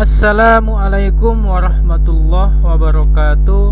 Assalamualaikum warahmatullahi wabarakatuh.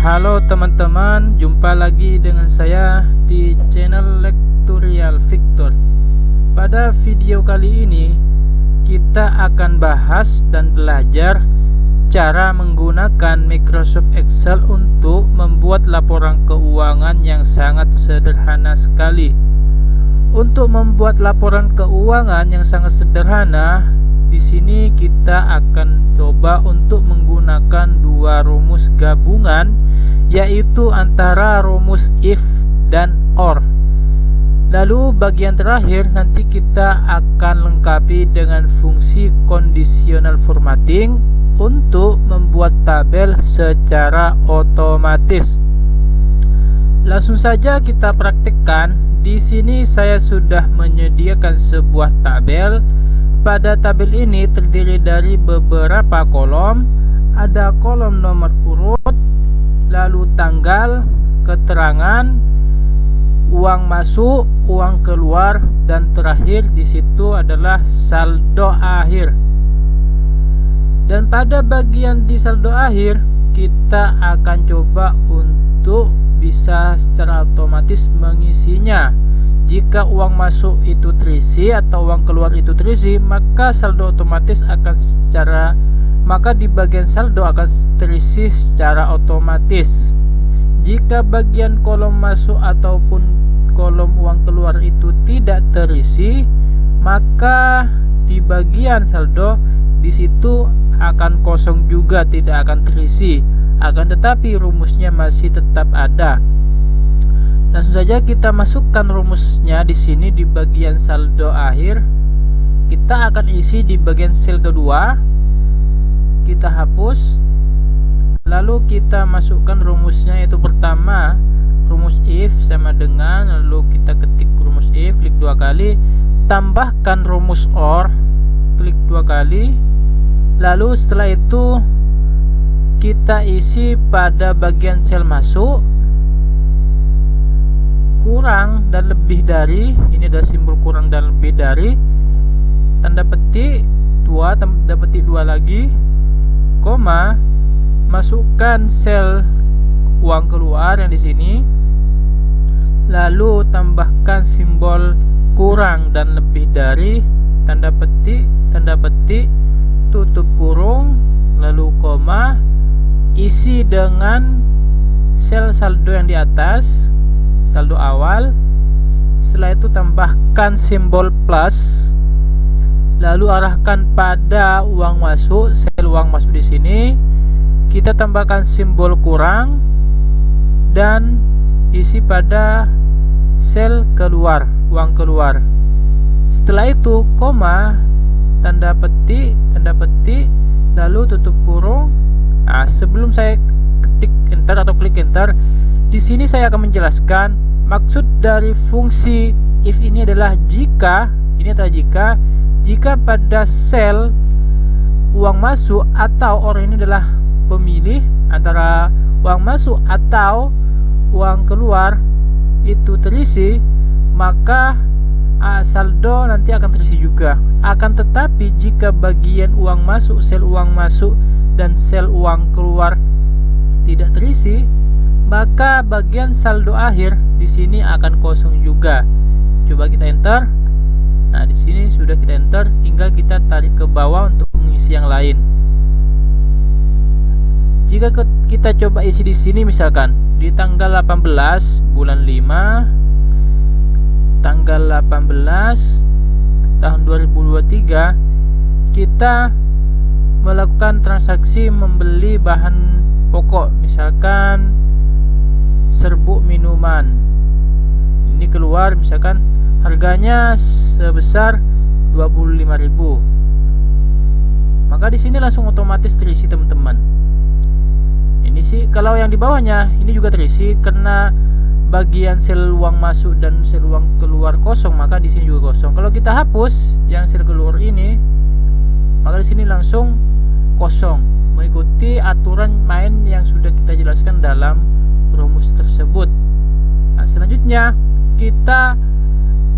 Halo teman-teman, jumpa lagi dengan saya di channel Lektorial Victor. Pada video kali ini kita akan bahas dan belajar cara menggunakan Microsoft Excel untuk membuat laporan keuangan yang sangat sederhana sekali. Untuk membuat laporan keuangan yang sangat sederhana, di sini kita akan coba untuk menggunakan dua rumus gabungan, yaitu antara rumus if dan or. Lalu bagian terakhir nanti kita akan lengkapi dengan fungsi conditional formatting untuk membuat tabel secara otomatis. Langsung saja kita praktikkan. Di sini saya sudah menyediakan sebuah tabel. Pada tabel ini terdiri dari beberapa kolom. Ada kolom nomor urut, lalu tanggal, keterangan, uang masuk, uang keluar, dan terakhir di situ adalah saldo akhir. Dan pada bagian di saldo akhir kita akan coba untuk bisa secara otomatis mengisinya. Jika uang masuk itu terisi atau uang keluar itu terisi, maka saldo otomatis akan di bagian saldo akan terisi secara otomatis. Jika bagian kolom masuk ataupun kolom uang keluar itu tidak terisi, maka di bagian saldo di situ akan kosong juga, tidak akan terisi. Akan tetapi rumusnya masih tetap ada. Langsung saja kita masukkan rumusnya di sini di bagian saldo akhir. Kita akan isi di bagian sel kedua. Kita hapus. Lalu kita masukkan rumusnya, yaitu pertama rumus if sama dengan, lalu kita ketik rumus if, klik dua kali, tambahkan rumus or, klik dua kali. Lalu setelah itu kita isi pada bagian sel masuk kurang dan lebih dari. Ini ada simbol kurang dan lebih dari, tanda petik dua, tanda petik dua lagi, koma, masukkan sel uang keluar yang di sini, lalu tambahkan simbol kurang dan lebih dari, tanda petik, tutup kurung, lalu koma, isi dengan sel saldo yang di atas, saldo awal. Setelah itu tambahkan simbol plus, lalu arahkan pada uang masuk, sel uang masuk di sini. Kita tambahkan simbol kurang dan isi pada sel keluar, uang keluar. Setelah itu koma, tanda petik, lalu tutup kurung. Nah, sebelum saya ketik enter atau klik enter, di sini saya akan menjelaskan maksud dari fungsi if ini adalah jika pada sel uang masuk atau orang ini adalah pemilih antara uang masuk atau uang keluar itu terisi, maka saldo nanti akan terisi juga. Akan tetapi jika bagian uang masuk, sel uang masuk dan sel uang keluar tidak terisi, maka bagian saldo akhir di sini akan kosong juga. Coba kita enter. Nah, di sini sudah kita enter, tinggal kita tarik ke bawah untuk mengisi yang lain. Jika kita coba isi di sini, misalkan di tanggal 18 bulan 5, tanggal 18 tahun 2023, kita melakukan transaksi membeli bahan pokok, misalkan serbuk minuman. Ini keluar misalkan harganya sebesar 25.000. Maka di sini langsung otomatis terisi, teman-teman. Ini sih kalau yang di bawahnya ini juga terisi karena bagian sel uang masuk dan sel uang keluar kosong, maka di sini juga kosong. Kalau kita hapus yang sel keluar ini, maka di sini langsung kosong, mengikuti aturan main yang sudah kita jelaskan dalam rumus tersebut. Nah, selanjutnya kita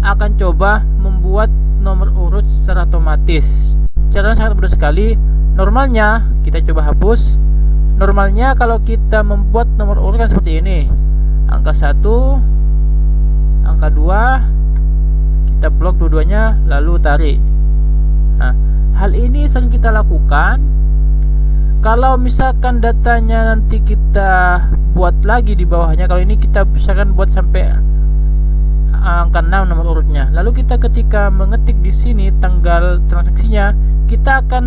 akan coba membuat nomor urut secara otomatis. Caranya sangat mudah sekali. Normalnya kita coba hapus. Normalnya kalau kita membuat nomor urut kan seperti ini. Angka 1, angka 2, kita blok dua-duanya lalu tarik. Nah, hal ini sering kita lakukan. Kalau misalkan datanya nanti kita buat lagi di bawahnya, kalau ini kita misalkan buat sampai angka 6 nomor urutnya. Lalu kita ketika mengetik di sini tanggal transaksinya, kita akan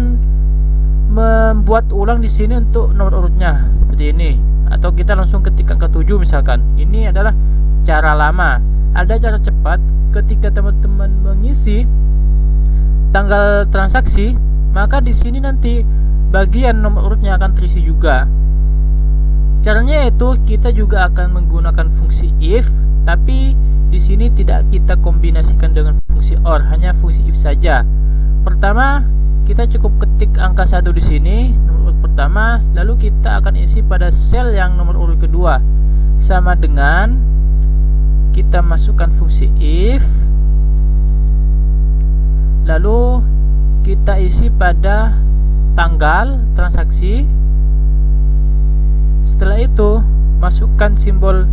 membuat ulang di sini untuk nomor urutnya seperti ini, atau kita langsung ketik angka 7 misalkan. Ini adalah cara lama. Ada cara cepat ketika teman-teman mengisi tanggal transaksi, maka di sini nanti bagian nomor urutnya akan terisi juga. Caranya yaitu kita juga akan menggunakan fungsi if, tapi di sini tidak kita kombinasikan dengan fungsi or, hanya fungsi if saja. Pertama, kita cukup ketik angka 1 di sini, nomor urut pertama, lalu kita akan isi pada sel yang nomor urut kedua. Sama dengan kita masukkan fungsi if, lalu kita isi pada tanggal transaksi. Setelah itu masukkan simbol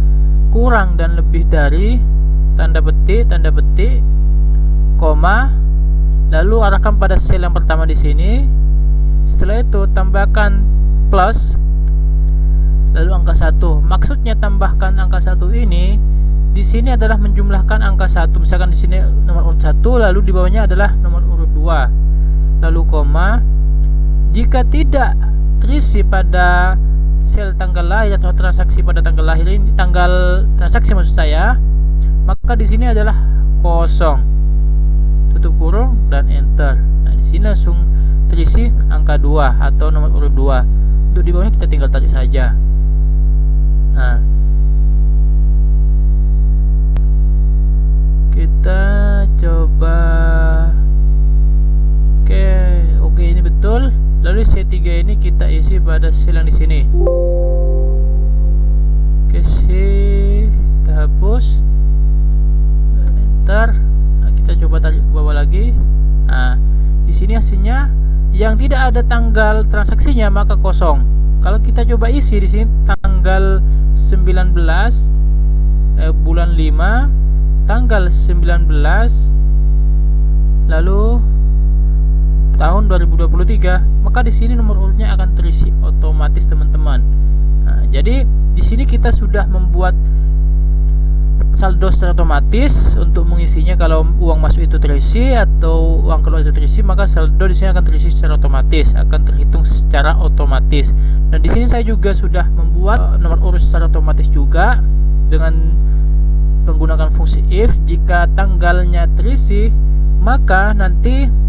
kurang dan lebih dari, tanda petik, koma, lalu arahkan pada sel yang pertama di sini. Setelah itu tambahkan plus, lalu angka 1. Maksudnya tambahkan angka 1 ini di sini adalah menjumlahkan angka 1. Misalkan di sini nomor urut 1, lalu di bawahnya adalah nomor urut 2. Lalu koma. Jika tidak terisi pada sel tanggal lahir atau transaksi pada tanggal lahir ini, tanggal transaksi maksud saya, maka di sini adalah kosong. Tutup kurung dan enter. Nah, di sini langsung terisi angka 2 atau nomor urut 2. Untuk di bawahnya kita tinggal tarik saja. Nah, kita coba. Oke, ini betul. Lalu C3 ini kita isi pada sel yang di sini. Oke, kita hapus. Enter. Nah, kita coba tarik ke bawah lagi. Nah, di sini hasilnya yang tidak ada tanggal transaksinya maka kosong. Kalau kita coba isi di sini tanggal 19 bulan 5, tanggal 19, lalu tahun 2023, maka di sini nomor urutnya akan terisi otomatis, teman-teman. Nah, jadi di sini kita sudah membuat saldo secara otomatis untuk mengisinya. Kalau uang masuk itu terisi atau uang keluar itu terisi, maka saldo di sini akan terisi secara otomatis, akan terhitung secara otomatis. Dan di sini saya juga sudah membuat nomor urut secara otomatis juga dengan menggunakan fungsi if. Jika tanggalnya terisi, maka nanti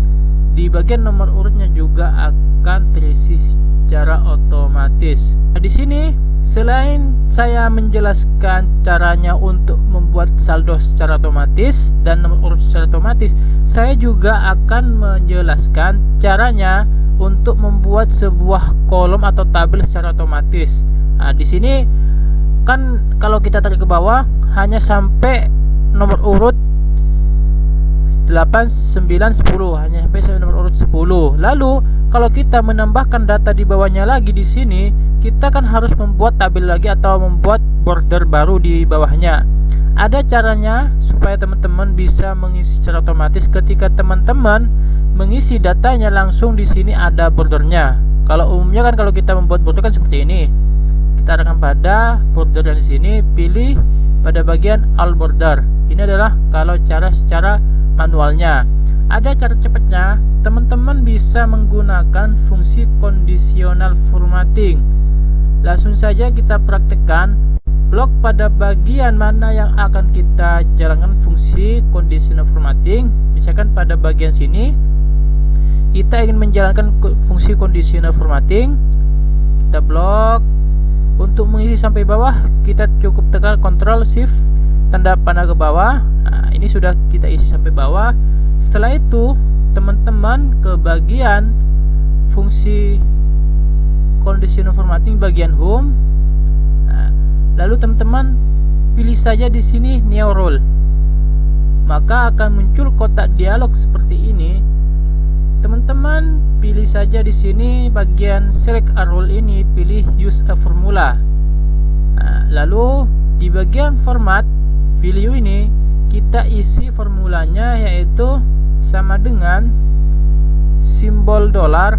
di bagian nomor urutnya juga akan terisi secara otomatis. Nah, di sini selain saya menjelaskan caranya untuk membuat saldo secara otomatis dan nomor urut secara otomatis, saya juga akan menjelaskan caranya untuk membuat sebuah kolom atau tabel secara otomatis. Nah, di sini kan kalau kita tarik ke bawah hanya sampai nomor urut 8, 9, 10, hanya sampai nomor urut 10. Lalu kalau kita menambahkan data di bawahnya lagi di sini, kita kan harus membuat tabel lagi atau membuat border baru di bawahnya. Ada caranya supaya teman-teman bisa mengisi secara otomatis. Ketika teman-teman mengisi datanya langsung di sini ada bordernya. Kalau umumnya kan kalau kita membuat border kan seperti ini. Kita arahkan pada border yang di sini, pilih pada bagian all border. Ini adalah kalau cara secara manualnya. Ada cara cepatnya, teman-teman bisa menggunakan fungsi conditional formatting. Langsung saja kita praktekkan. Blok pada bagian mana yang akan kita jalankan fungsi conditional formatting. Misalkan pada bagian sini kita ingin menjalankan fungsi conditional formatting, kita blok. Untuk mengisi sampai bawah kita cukup tekan Ctrl Shift tanda panah ke bawah. Nah, ini sudah kita isi sampai bawah. Setelah itu teman-teman ke bagian fungsi conditional formatting bagian home. Nah, lalu teman-teman pilih saja di sini new role. Maka akan muncul kotak dialog seperti ini. teman-teman pilih saja di sini bagian select a rule ini, pilih use a formula. Lalu di bagian format value ini kita isi formulanya, yaitu sama dengan simbol dolar.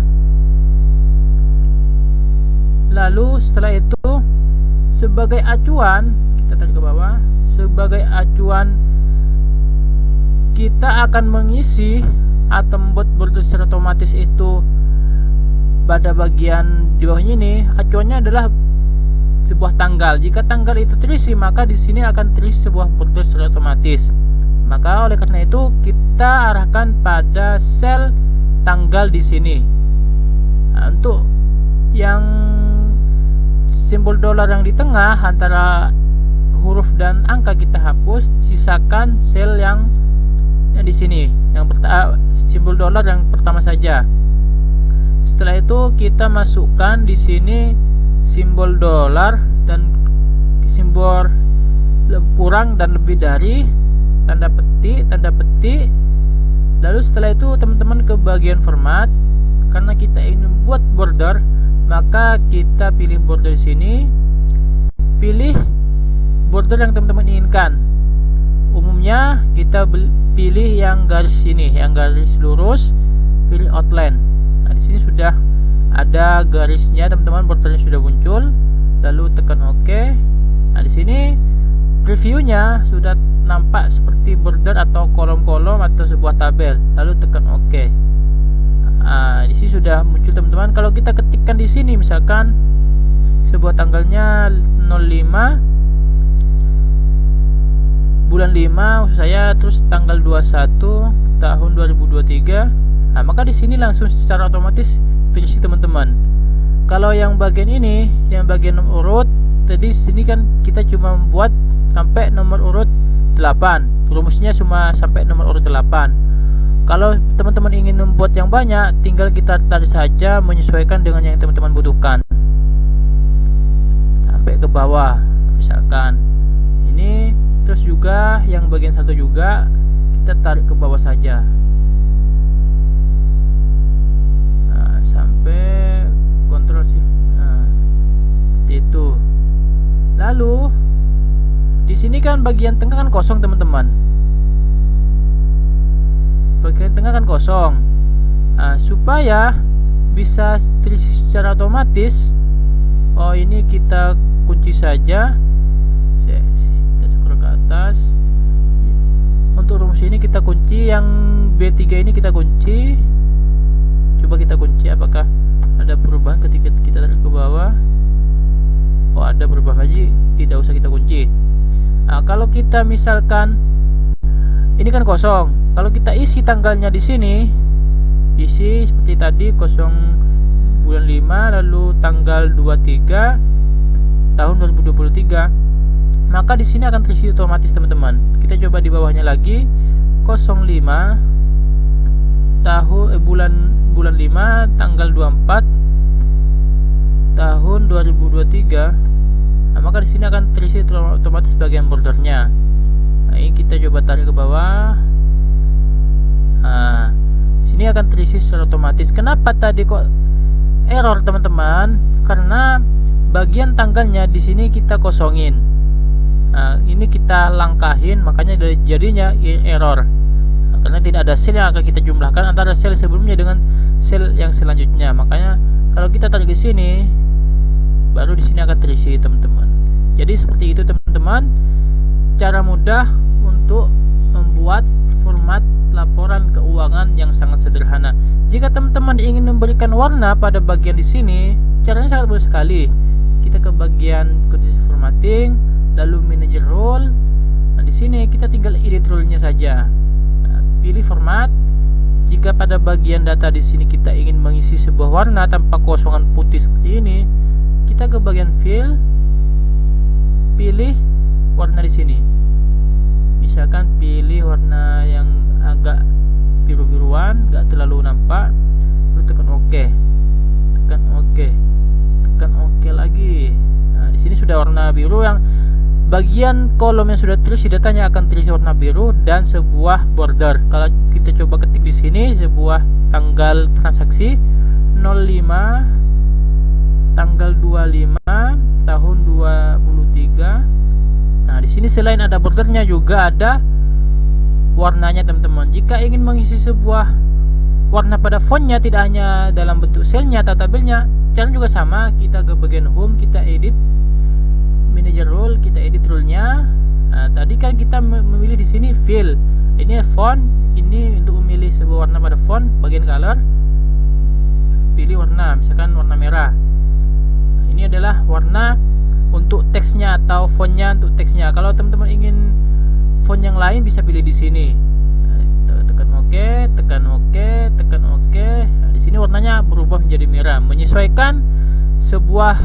Lalu setelah itu sebagai acuan, kita tarik ke bawah, sebagai acuan kita akan mengisi atau membuat border secara otomatis itu pada bagian di bawahnya ini. Acuannya adalah sebuah tanggal. Jika tanggal itu terisi, maka di sini akan terisi sebuah border secara otomatis. Maka oleh karena itu kita arahkan pada sel tanggal di sini. Untuk yang simbol dolar yang di tengah antara huruf dan angka kita hapus, sisakan sel yang di sini, yang simbol dolar yang pertama saja. Setelah itu kita masukkan di sini simbol dolar dan simbol kurang dan lebih dari, tanda petik. Lalu setelah itu teman-teman ke bagian format. Karena kita ingin membuat border, maka kita pilih border di sini. Pilih border yang teman-teman inginkan. Umumnya kita pilih yang garis ini, yang garis lurus. Pilih outline. Nah, di sini sudah ada garisnya teman-teman, bordernya sudah muncul. Lalu tekan OK. Nah, di sini previewnya sudah nampak seperti border atau kolom-kolom atau sebuah tabel. Lalu tekan OK. Di sini sudah muncul teman-teman. Kalau kita ketikkan di sini misalkan sebuah tanggalnya 05 bulan 5 maksud saya, terus tanggal 21 tahun 2023. Maka di sini langsung secara otomatis terisi teman-teman. Kalau yang bagian ini, yang bagian nomor urut, tadi sini kan kita cuma membuat sampai nomor urut 8. Rumusnya cuma sampai nomor urut 8. Kalau teman-teman ingin membuat yang banyak, tinggal kita tarik saja menyesuaikan dengan yang teman-teman butuhkan. Sampai ke bawah. Misalkan ini, terus juga yang bagian satu juga kita tarik ke bawah saja. Sampai Ctrl Shift. Itu. Lalu di sini kan bagian tengah kan kosong teman-teman. Bagian tengah kan kosong. Supaya bisa terisi secara otomatis, ini kita kunci saja. Kita scroll ke atas. Untuk rumus ini kita kunci, yang B3 ini kita kunci. Coba kita kunci apakah ada perubahan ketika kita tarik ke bawah. Ada perubahan lagi, tidak usah kita kunci. Kalau kita misalkan ini kan kosong, kalau kita isi tanggalnya di sini, isi seperti tadi 0 bulan 5 lalu tanggal 23 tahun 2023, maka di sini akan terisi otomatis teman-teman. Kita coba di bawahnya lagi 05 tahun bulan 5 tanggal 24 tahun 2023. Maka di sini akan terisi otomatis bagian bordernya. Ini kita coba tarik ke bawah. Sini akan terisi secara otomatis. Kenapa tadi kok error teman-teman? Karena bagian tanggalnya di sini kita kosongin. Ini kita langkahin, makanya jadinya error. Karena tidak ada sel yang akan kita jumlahkan antara sel sebelumnya dengan sel yang selanjutnya. Makanya kalau kita tarik ke sini, baru di sini akan terisi teman-teman. Jadi seperti itu teman-teman, cara mudah untuk membuat format laporan keuangan yang sangat sederhana. Jika teman-teman ingin memberikan warna pada bagian di sini, caranya sangat mudah sekali. Kita ke bagian kondisi formatting, lalu manager role. Nah, di sini kita tinggal edit role-nya saja. Pilih format. Jika pada bagian data di sini kita ingin mengisi sebuah warna tanpa kosongan putih seperti ini, kita ke bagian fill, pilih warna di sini. Misalkan pilih warna yang agak biru-biruan, gak terlalu nampak. Lalu tekan OK, tekan OK, tekan OK lagi. Nah, di sini sudah warna biru yang Bagian kolom yang sudah terisi datanya akan terisi warna biru dan sebuah border. Kalau kita coba ketik di sini sebuah tanggal transaksi 05 tanggal 25 tahun 23. Nah, di sini selain ada bordernya juga ada warnanya, teman-teman. Jika ingin mengisi sebuah warna pada fontnya, tidak hanya dalam bentuk selnya atau tabelnya, cara juga sama. Kita ke bagian home, kita edit manager rule, kita edit rule-nya. Nah, tadi kan kita memilih di sini fill. Ini font, ini untuk memilih sebuah warna pada font, bagian color. Pilih warna, misalkan warna merah. Nah, ini adalah warna untuk teksnya atau fontnya untuk teksnya. Kalau teman-teman ingin font yang lain bisa pilih di sini. Nah, tekan OK, tekan OK, tekan OK. Nah, di sini warnanya berubah menjadi merah, menyesuaikan sebuah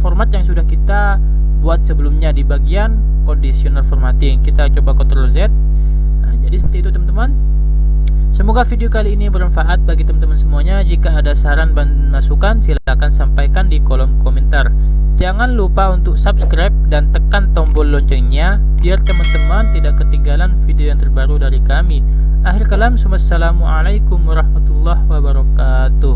format yang sudah kita buat sebelumnya di bagian conditional formatting. Kita coba Ctrl Z. Nah, jadi seperti itu, teman-teman. Semoga video kali ini bermanfaat bagi teman-teman semuanya. Jika ada saran dan masukan, silakan sampaikan di kolom komentar. Jangan lupa untuk subscribe dan tekan tombol loncengnya biar teman-teman tidak ketinggalan video yang terbaru dari kami. Akhir kalam, wassalamualaikum warahmatullahi wabarakatuh.